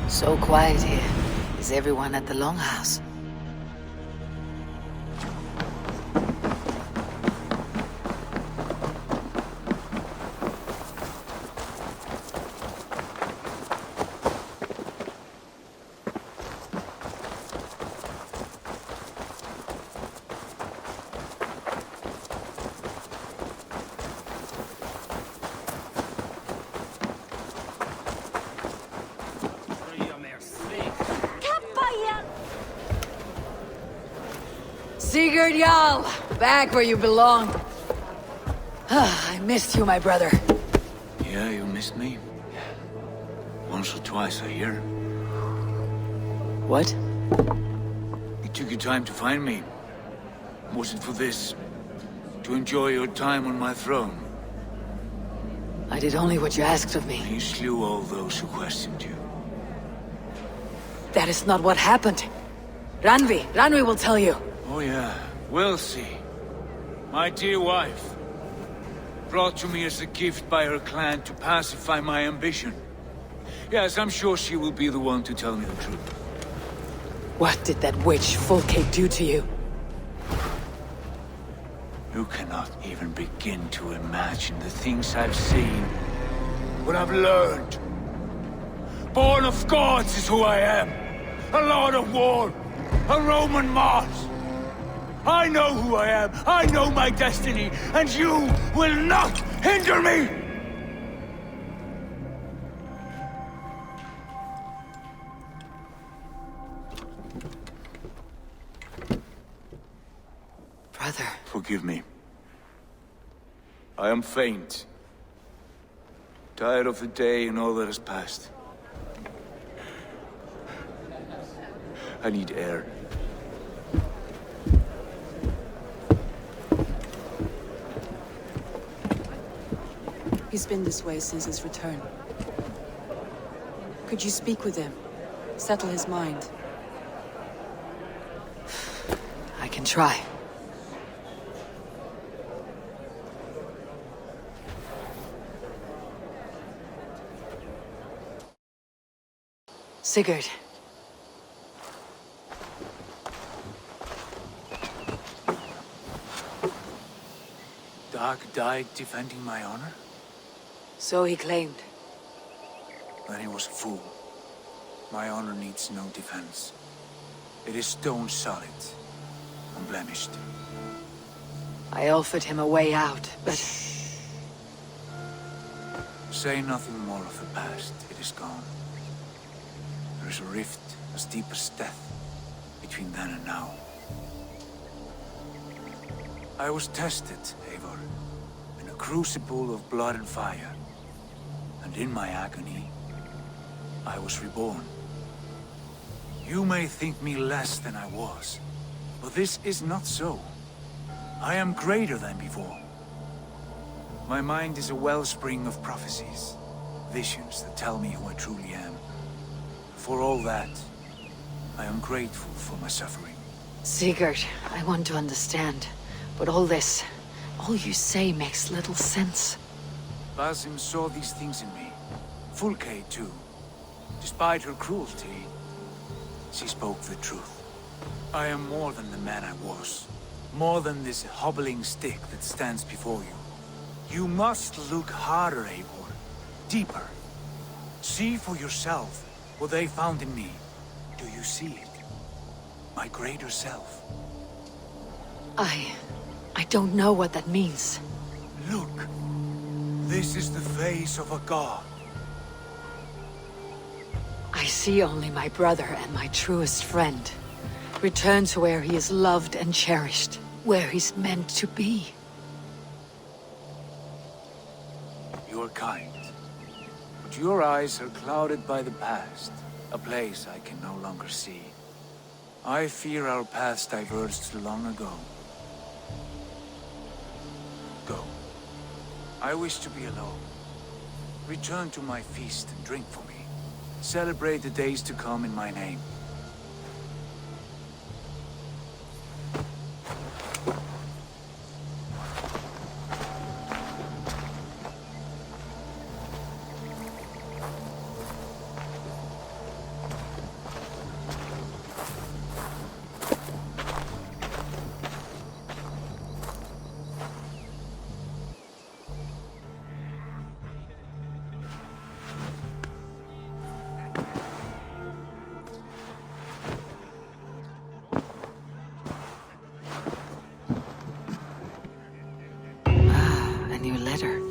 So quiet here. Is everyone at the Longhouse? Sigurd Jarl, back where you belong. I missed you, my brother. Yeah, you missed me. Once or twice, I hear. What? You took your time to find me. Was it for this? To enjoy your time on my throne? I did only what you asked of me. You slew all those who questioned you. That is not what happened. Randvi will tell you. Oh yeah, we'll see. My dear wife, brought to me as a gift by her clan to pacify my ambition. Yes, I'm sure she will be the one to tell me the truth. What did that witch Fulke do to you? You cannot even begin to imagine the things I've seen. What I've learned. Born of gods is who I am. A lord of war. A Roman Mars. I know who I am. I know my destiny. And you will not hinder me! Brother. Forgive me. I am faint. Tired of the day and all that has passed. I need air. He's been this way since his return. Could you speak with him? Settle his mind? I can try. Sigurd. Dag died defending my honor? So he claimed. Then he was a fool. My honor needs no defense. It is stone solid, unblemished. I offered him a way out, but... Say nothing more of the past. It is gone. There is a rift as deep as death between then and now. I was tested, Eivor, in a crucible of blood and fire. And in my agony, I was reborn. You may think me less than I was, but this is not so. I am greater than before. My mind is a wellspring of prophecies, visions that tell me who I truly am. For all that, I am grateful for my suffering. Sigurd, I want to understand, but all this, all you say makes little sense. Basim saw these things in me. Fulke, too. Despite her cruelty, she spoke the truth. I am more than the man I was. More than this hobbling stick that stands before you. You must look harder, Eivor. Deeper. See for yourself what they found in me. Do you see it? My greater self. I don't know what that means. Look. This is the face of a god. I see only my brother and my truest friend. Return to where he is loved and cherished. Where he's meant to be. You are kind. But your eyes are clouded by the past. A place I can no longer see. I fear our paths diverged long ago. Go. I wish to be alone. Return to my feast and drink for me. Celebrate the days to come in my name. a new letter.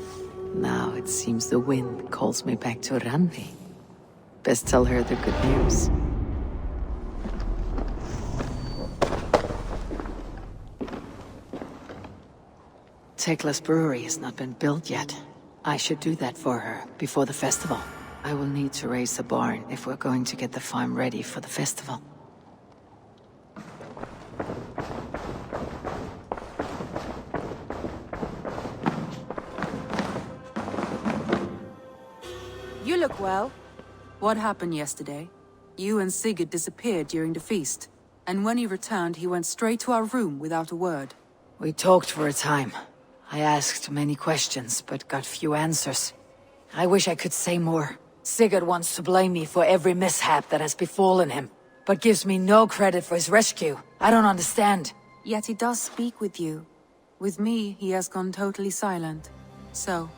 Now it seems the wind calls me back to Randi. Best tell her the good news. Tekla's brewery has not been built yet. I should do that for her before the festival. I will need to raise a barn if we're going to get the farm ready for the festival. You look well. What happened yesterday? You and Sigurd disappeared during the feast, and when he returned, he went straight to our room without a word. We talked for a time. I asked many questions, but got few answers. I wish I could say more. Sigurd wants to blame me for every mishap that has befallen him, but gives me no credit for his rescue. I don't understand. Yet he does speak with you. With me, he has gone totally silent. So,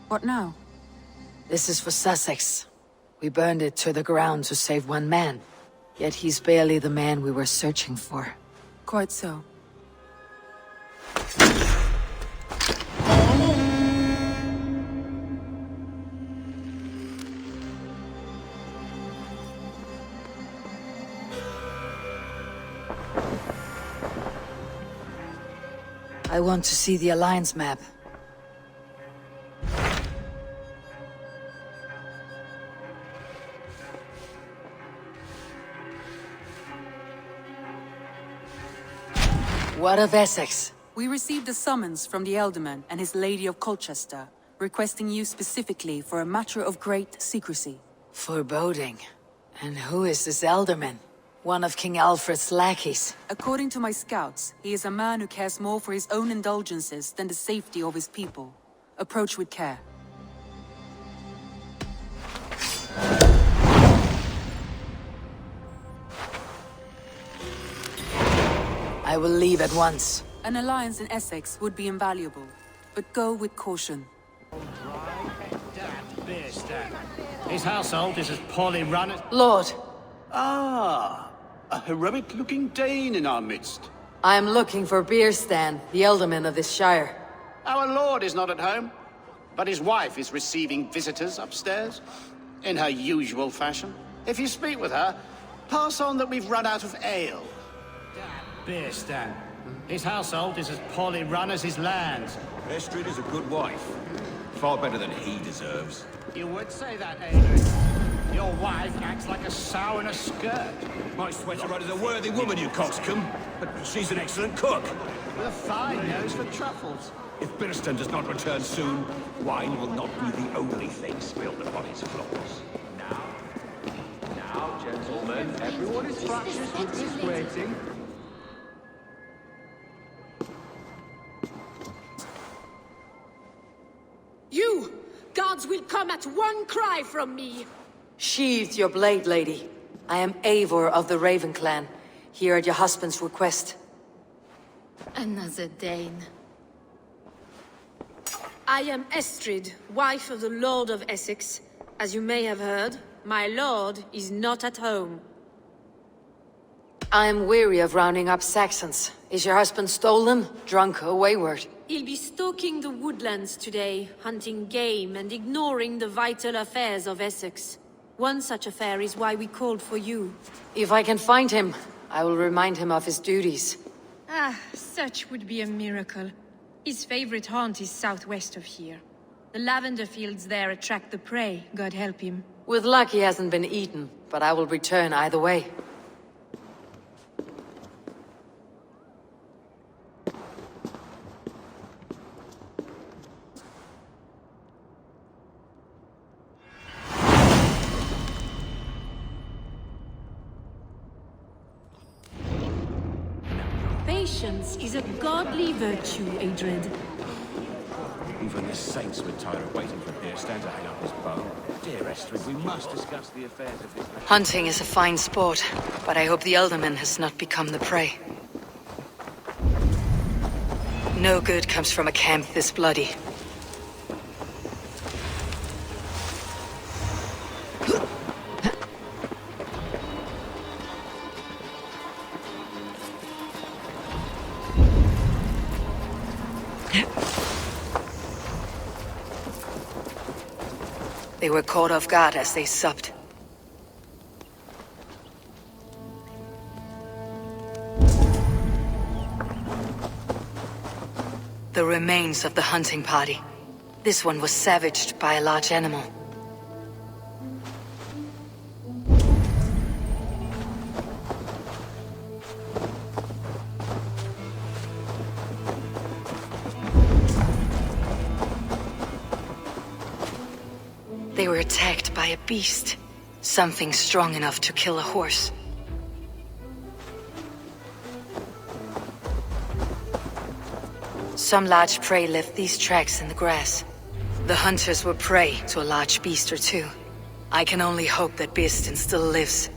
what now? This is for SUTHSEXE. We burned it to the ground to save one man. Yet he's barely the man we were searching for. Quite so. I want to see the Alliance map. What of Essex? We received a summons from the Elderman and his Lady of Colchester, requesting you specifically for a matter of great secrecy. Foreboding. And who is this Elderman? One of King Alfred's lackeys. According to my scouts, he is a man who cares more for his own indulgences than the safety of his people. Approach with care. I will leave at once. An alliance in Essex would be invaluable, but go with caution. His household is as poorly run as... Lord, Ah, a heroic-looking Dane in our midst. I am looking for Beerstan, the Elderman of this shire. Our lord is not at home, but his wife is receiving visitors upstairs, in her usual fashion. If you speak with her, pass on that we've run out of ale. Beer stand. His household is as poorly run as his lands. Estrid is a good wife. Far better than he deserves. You would say that, Eivor. Your wife acts like a sow in a skirt. My sweater is a worthy woman, you coxcomb. But she's an excellent cook. With a fine nose for truffles. If Birston does not return soon, wine will not be the only thing spilled upon his floors. Now, gentlemen, everyone is practiced with this waiting. You! Gods will come at one cry from me! Sheathe your blade, lady. I am Eivor of the Raven clan, here at your husband's request. Another Dane. I am Estrid, wife of the Lord of Essex. As you may have heard, my lord is not at home. I am weary of rounding up Saxons. Is your husband stolen, drunk, or wayward? He'll be stalking the woodlands today, hunting game and ignoring the vital affairs of Essex. One such affair is why we called for you. If I can find him, I will remind him of his duties. Ah, such would be a miracle. His favorite haunt is southwest of here. The lavender fields there attract the prey, God help him. With luck he hasn't been eaten, but I will return either way. Patience is a godly virtue, Adred. Even the saints would tire of waiting for Birstan to hang up his bow. Dear Estrid, we must discuss the affairs of this... Hunting is a fine sport, but I hope the Elderman has not become the prey. No good comes from a camp this bloody. They were caught off guard as they supped. The remains of the hunting party. This one was savaged by a large animal. They were attacked by a beast. Something strong enough to kill a horse. Some large prey left these tracks in the grass. The hunters were prey to a large beast or two. I can only hope that Birsten still lives.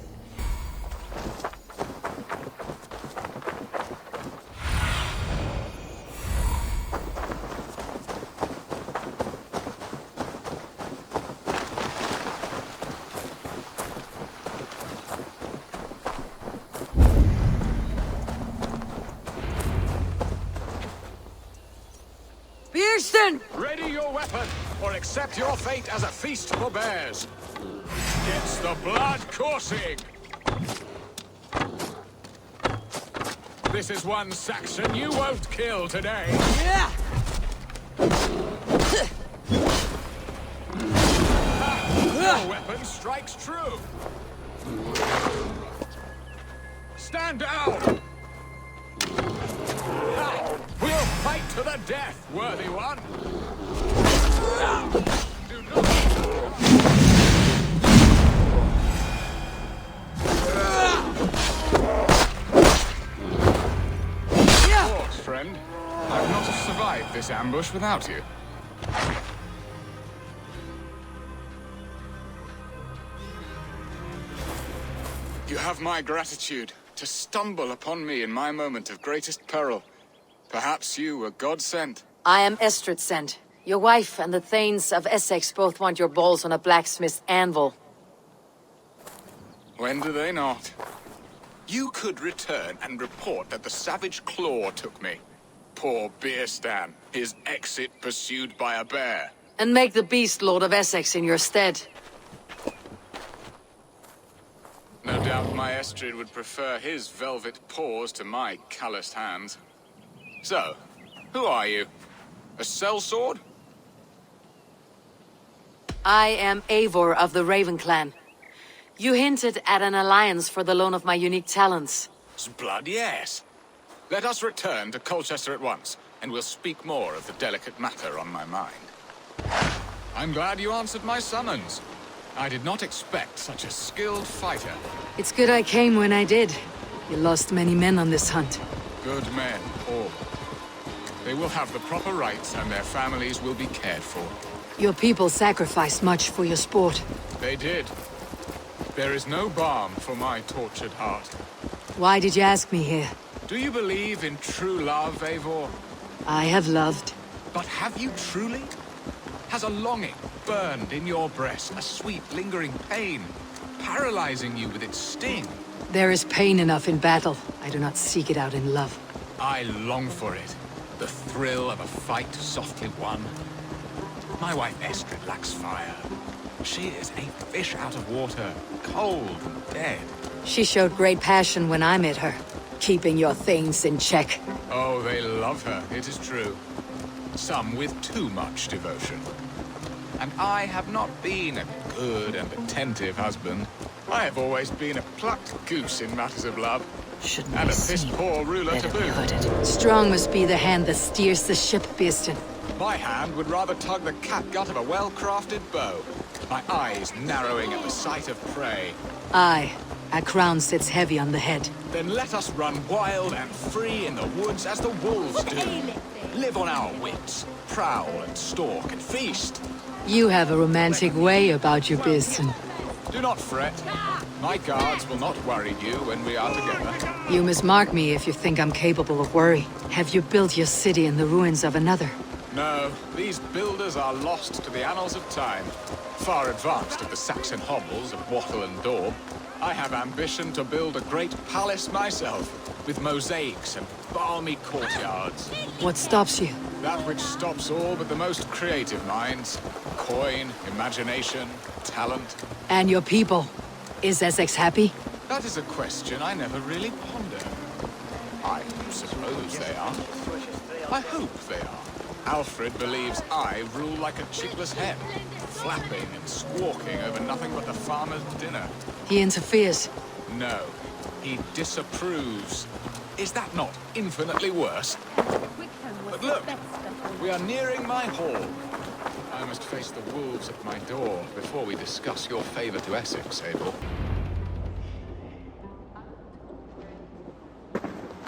Birsten! Ready your weapon, or accept your fate as a feast for bears. Gets the blood coursing! This is one Saxon you won't kill today. Yeah! Your weapon strikes true. Stand down! We'll fight to the death, worthy one! Do not... Pause, friend. I would not have survived this ambush without you. You have my gratitude to stumble upon me in my moment of greatest peril. Perhaps you were God-sent. I am Estrid sent. Your wife and the Thanes of Essex both want your balls on a blacksmith's anvil. When do they not? You could return and report that the savage claw took me. Poor Birsten, his exit pursued by a bear. And make the beast Lord of Essex in your stead. No doubt my Estrid would prefer his velvet paws to my calloused hands. So, who are you? A sellsword? I am Eivor of the Raven clan. You hinted at an alliance for the loan of my unique talents. Blood, yes. Let us return to Colchester at once, and we'll speak more of the delicate matter on my mind. I'm glad you answered my summons. I did not expect such a skilled fighter. It's good I came when I did. You lost many men on this hunt. Good men, all. They will have the proper rights, and their families will be cared for. Your people sacrificed much for your sport. They did. There is no balm for my tortured heart. Why did you ask me here? Do you believe in true love, Eivor? I have loved. But have you truly? Has a longing burned in your breast, a sweet, lingering pain, paralyzing you with its sting? There is pain enough in battle. I do not seek it out in love. I long for it. The thrill of a fight softly won. My wife Estrid lacks fire. She is a fish out of water, cold and dead. She showed great passion when I met her, keeping your things in check. Oh, they love her, it is true. Some with too much devotion. And I have not been a good and attentive husband. I have always been a plucked goose in matters of love. Shouldn't And a have seen piss-poor ruler to better be boot. hooded. Strong must be the hand that steers the ship, Birsten. My hand would rather tug the catgut of a well-crafted bow. My eyes narrowing at the sight of prey. Aye, a crown sits heavy on the head. Then let us run wild and free in the woods as the wolves do. Live on our wits, prowl and stalk and feast. You have a romantic way about you, Birsten. Do not fret. My guards will not worry you when we are together. You must mark me if you think I'm capable of worry. Have you built your city in the ruins of another? No, these builders are lost to the annals of time. Far advanced of the Saxon hovels of Wattle and Daub. I have ambition to build a great palace myself, with mosaics and balmy courtyards. What stops you? That which stops all but the most creative minds. Coin, imagination, talent. And your people? Is Essex happy? That is a question I never really ponder. I suppose they are. I hope they are. Alfred believes I rule like a cheekless hen, flapping and squawking over nothing but the farmer's dinner. He interferes. No, he disapproves. Is that not infinitely worse? But look, we are nearing my hall. I must face the wolves at my door before we discuss your favor to Essex, Eivor.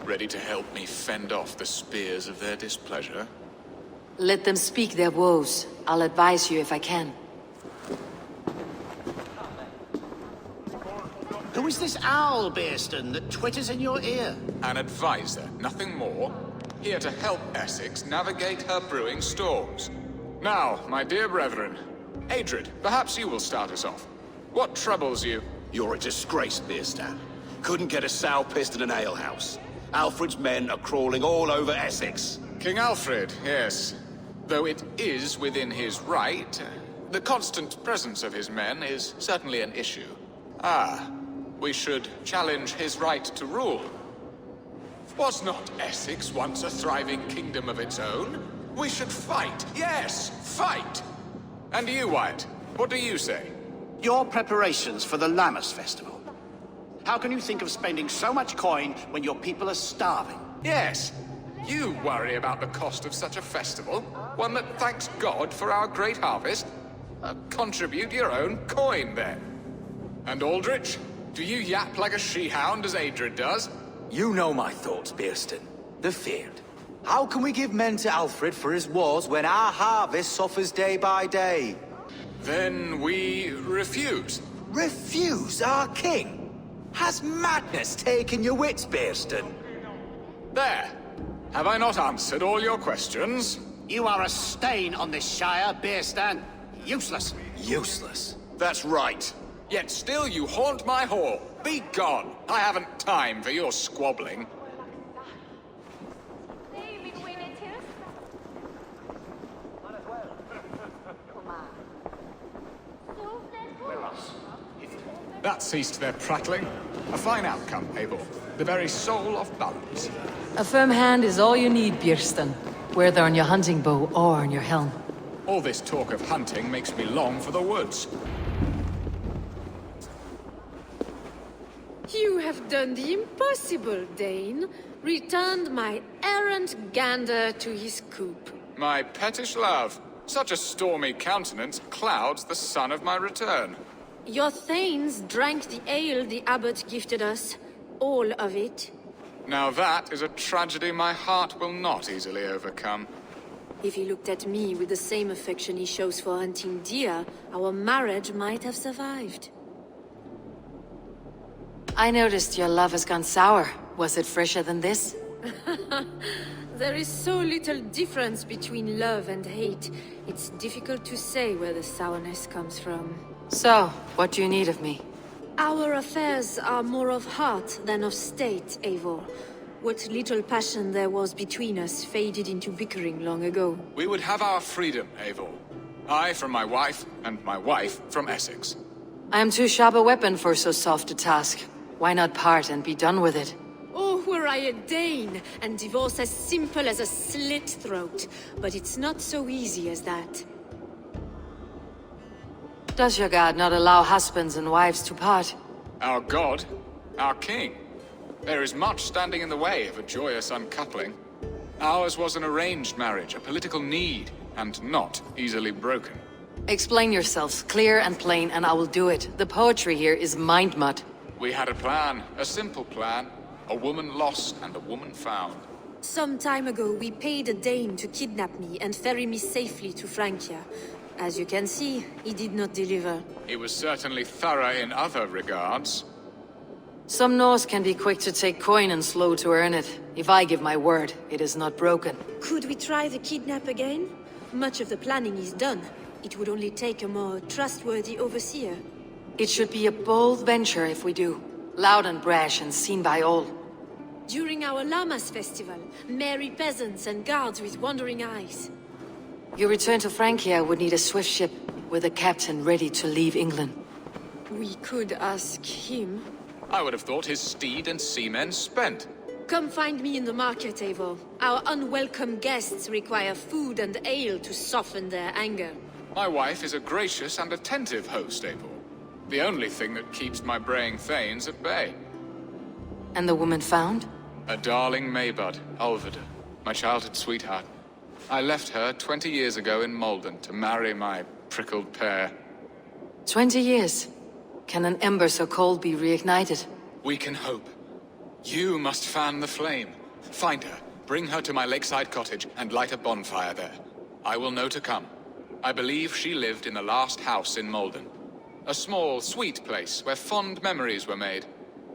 Ready to help me fend off the spears of their displeasure? Let them speak their woes. I'll advise you if I can. Who is this owl, Bearston, that twitters in your ear? An advisor, nothing more. Here to help Essex navigate her brewing storms. Now, my dear brethren, Adrid, perhaps you will start us off. What troubles you? You're a disgrace, Bearstan. Couldn't get a sow pissed in an alehouse. Alfred's men are crawling all over Essex. King Alfred, yes. Though it is within his right, the constant presence of his men is certainly an issue. Ah, we should challenge his right to rule. Was not Essex once a thriving kingdom of its own? We should fight, yes, fight! And you, Wyatt, what do you say? Your preparations for the Lammas festival. How can you think of spending so much coin when your people are starving? Yes, you worry about the cost of such a festival, one that thanks God for our great harvest. Contribute your own coin, then. And Aldrich, do you yap like a she-hound as Adrid does? You know my thoughts, Bearston. The feared. How can we give men to Alfred for his wars when our harvest suffers day by day? Then we refuse. Refuse our king? Has madness taken your wits, Bearston? There. Have I not answered all your questions? You are a stain on this shire, Bearstan. Useless. Useless. That's right. Yet still you haunt my hall. Be gone. I haven't time for your squabbling. That ceased their prattling. A fine outcome, Eivor. The very soul of balance. A firm hand is all you need, Björsten. Whether on your hunting bow or on your helm. All this talk of hunting makes me long for the woods. You have done the impossible, Dane. Returned my errant gander to his coop. My pettish love. Such a stormy countenance clouds the sun of my return. Your thanes drank the ale the abbot gifted us. All of it. Now that is a tragedy my heart will not easily overcome. If he looked at me with the same affection he shows for hunting deer, our marriage might have survived. I noticed your love has gone sour. Was it fresher than this? There is so little difference between love and hate. It's difficult to say where the sourness comes from. So, what do you need of me? Our affairs are more of heart than of state, Eivor. What little passion there was between us faded into bickering long ago. We would have our freedom, Eivor. I from my wife, and my wife from Essex. I am too sharp a weapon for so soft a task. Why not part and be done with it? Oh, were I a Dane, and divorce as simple as a slit throat. But it's not so easy as that. Does your god not allow husbands and wives to part? Our god? Our king? There is much standing in the way of a joyous uncoupling. Ours was an arranged marriage, a political need, and not easily broken. Explain yourselves, clear and plain, and I will do it. The poetry here is mind mud. We had a plan, a simple plan. A woman lost and a woman found. Some time ago, we paid a Dane to kidnap me and ferry me safely to Francia. As you can see, he did not deliver. He was certainly thorough in other regards. Some Norse can be quick to take coin and slow to earn it. If I give my word, it is not broken. Could we try the kidnap again? Much of the planning is done. It would only take a more trustworthy overseer. It should be a bold venture if we do. Loud and brash and seen by all. During our Llamas festival, merry peasants and guards with wandering eyes. Your return to Francia would need a swift ship with a captain ready to leave England. We could ask him. I would have thought his steed and seamen spent. Come find me in the market, Eivor. Our unwelcome guests require food and ale to soften their anger. My wife is a gracious and attentive host, Eivor. The only thing that keeps my braying thanes at bay. And the woman found? A darling Maybud, Ulvida, my childhood sweetheart. I left her 20 years ago in Malden to marry my prickled pear. 20 years? Can an ember so cold be reignited? We can hope. You must fan the flame. Find her, bring her to my lakeside cottage, and light a bonfire there. I will know to come. I believe she lived in the last house in Malden. A small, sweet place where fond memories were made.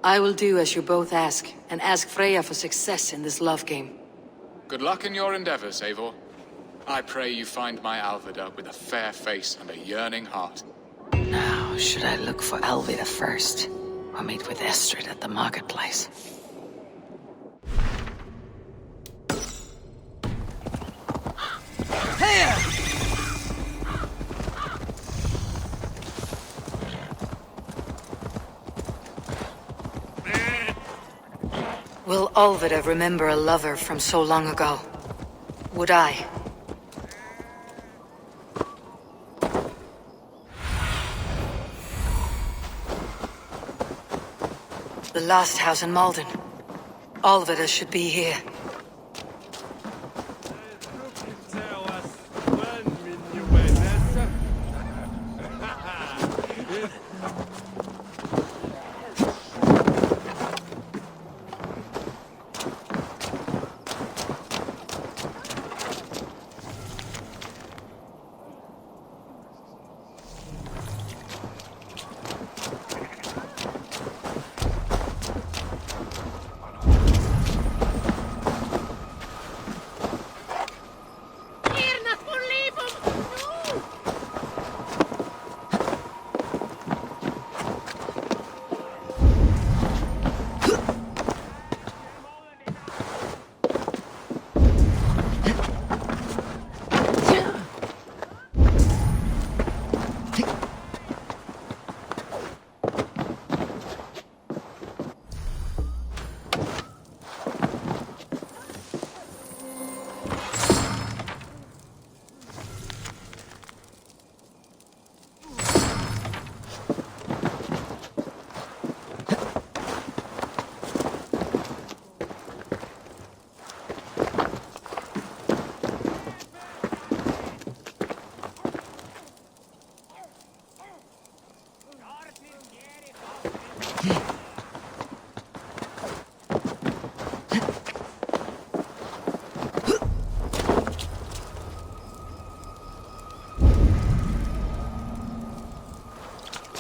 I will do as you both ask, and ask Freya for success in this love game. Good luck in your endeavors, Eivor. I pray you find my Alvida with a fair face and a yearning heart. Now, should I look for Alvida first, or meet with Estrid at the marketplace? Will Alvida remember a lover from so long ago? Would I? The last house in Malden. Alvida should be here.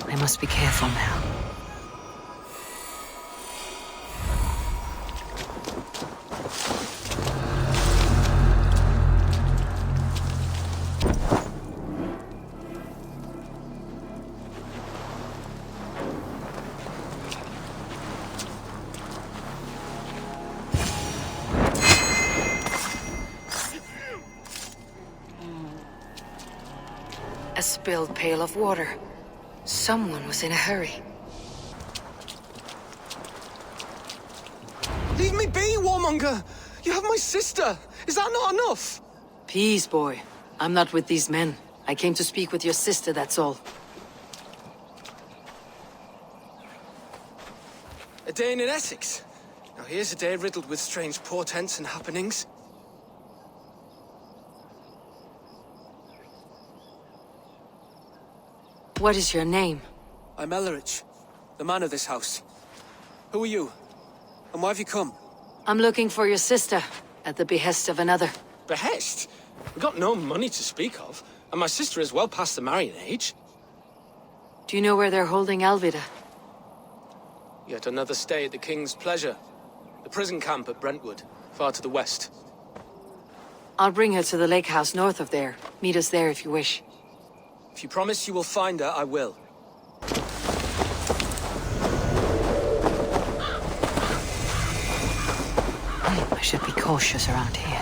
I must be careful now. A spilled pail of water. Someone was in a hurry. Leave me be, warmonger! You have my sister! Is that not enough? Peace, boy. I'm not with these men. I came to speak with your sister, that's all. A day in Essex. Now here's a day riddled with strange portents and happenings. What is your name? I'm Ellerich, the man of this house. Who are you? And why have you come? I'm looking for your sister, at the behest of another. Behest? We've got no money to speak of, and my sister is well past the marrying age. Do you know where they're holding Alvida? Yet another stay at the King's pleasure. The prison camp at Brentwood, far to the west. I'll bring her to the lake house north of there. Meet us there if you wish. If you promise you will find her, I will. cautious around here.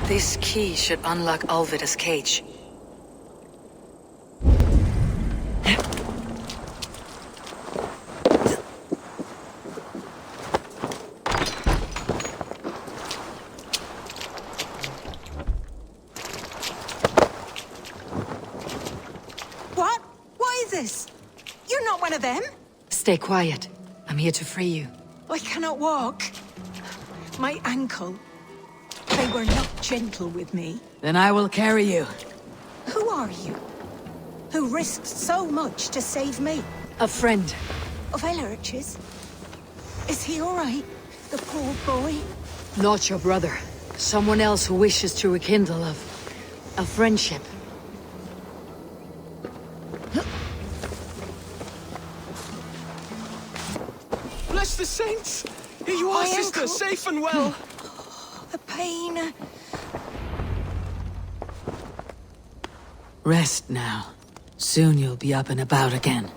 This key should unlock Alvida's cage. What? What is this? You're not one of them? Stay quiet. I'm here to free you. I cannot walk. My ankle. They were not gentle with me. Then I will carry you. Who are you? Who risked so much to save me? A friend. Of Eilorich's? Is he all right? The poor boy? Not your brother. Someone else who wishes to rekindle a friendship. Bless the saints! Here you are, sister, safe and well. The pain. Rest now. Soon you'll be up and about again.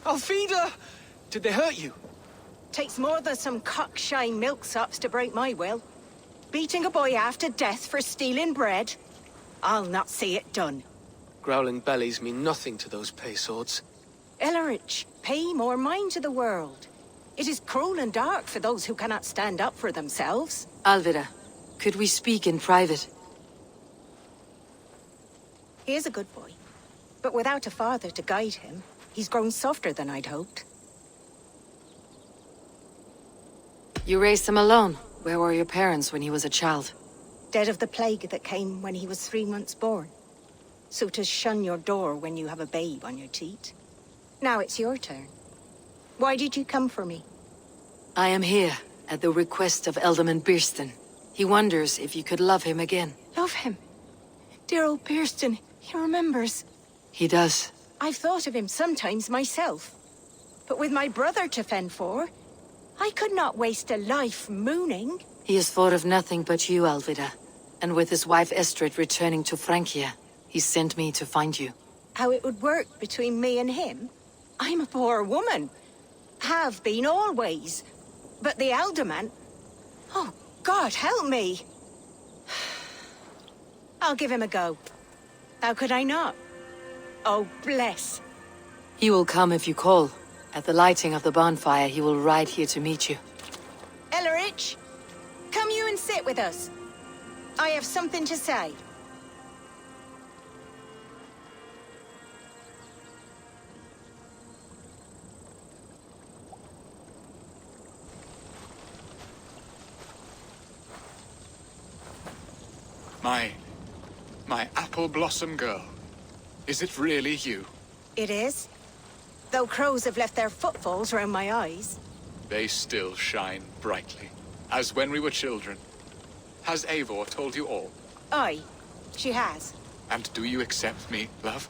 Alfida! Did they hurt you? Takes more than some cockshy milksops to break my will. Beating a boy half to death for stealing bread? I'll not see it done. Growling bellies mean nothing to those pay swords. Eilorich, pay more mind to the world. It is cruel and dark for those who cannot stand up for themselves. Alvida, could we speak in private? He is a good boy, but without a father to guide him, he's grown softer than I'd hoped. You raised him alone. Where were your parents when he was a child? Dead of the plague that came when he was 3 months born. So to shun your door when you have a babe on your teat. Now it's your turn. Why did you come for me? I am here, at the request of Ealdorman Birsten. He wonders if you could love him again. Love him? Dear old Birsten, he remembers. He does. I've thought of him sometimes myself. But with my brother to fend for, I could not waste a life mooning. He has thought of nothing but you, Alvida. And with his wife Estrid returning to Francia, he sent me to find you. How it would work between me and him? I'm a poor woman. Have been always. But the Ealdorman... Oh, God, help me! I'll give him a go. How could I not? Oh, bless. He will come if you call. At the lighting of the bonfire, he will ride here to meet you. Eilorich, come you and sit with us. I have something to say. My apple blossom girl. Is it really you? It is. Though crows have left their footfalls around my eyes. They still shine brightly, as when we were children. Has Eivor told you all? Aye, she has. And do you accept me, love?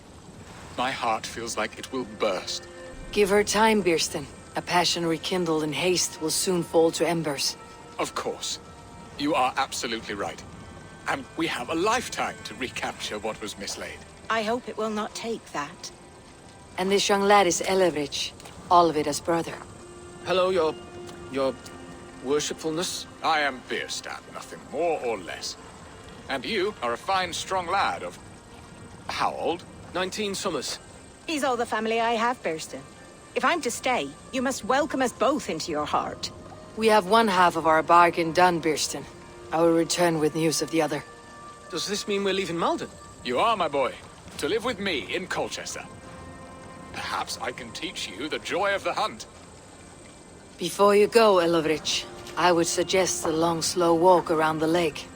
My heart feels like it will burst. Give her time, Birsten. A passion rekindled in haste will soon fall to embers. Of course. You are absolutely right. And we have a lifetime to recapture what was mislaid. I hope it will not take that. And this young lad is Eivor, Olvida's brother. Hello, your worshipfulness. I am Birsten, nothing more or less. And you are a fine, strong lad of... how old? 19 summers. He's all the family I have, Birsten. If I'm to stay, you must welcome us both into your heart. We have one half of our bargain done, Birsten. I will return with news of the other. Does this mean we're leaving Malden? You are, my boy, to live with me in Colchester. Perhaps I can teach you the joy of the hunt. Before you go, Eivor, I would suggest a long, slow walk around the lake.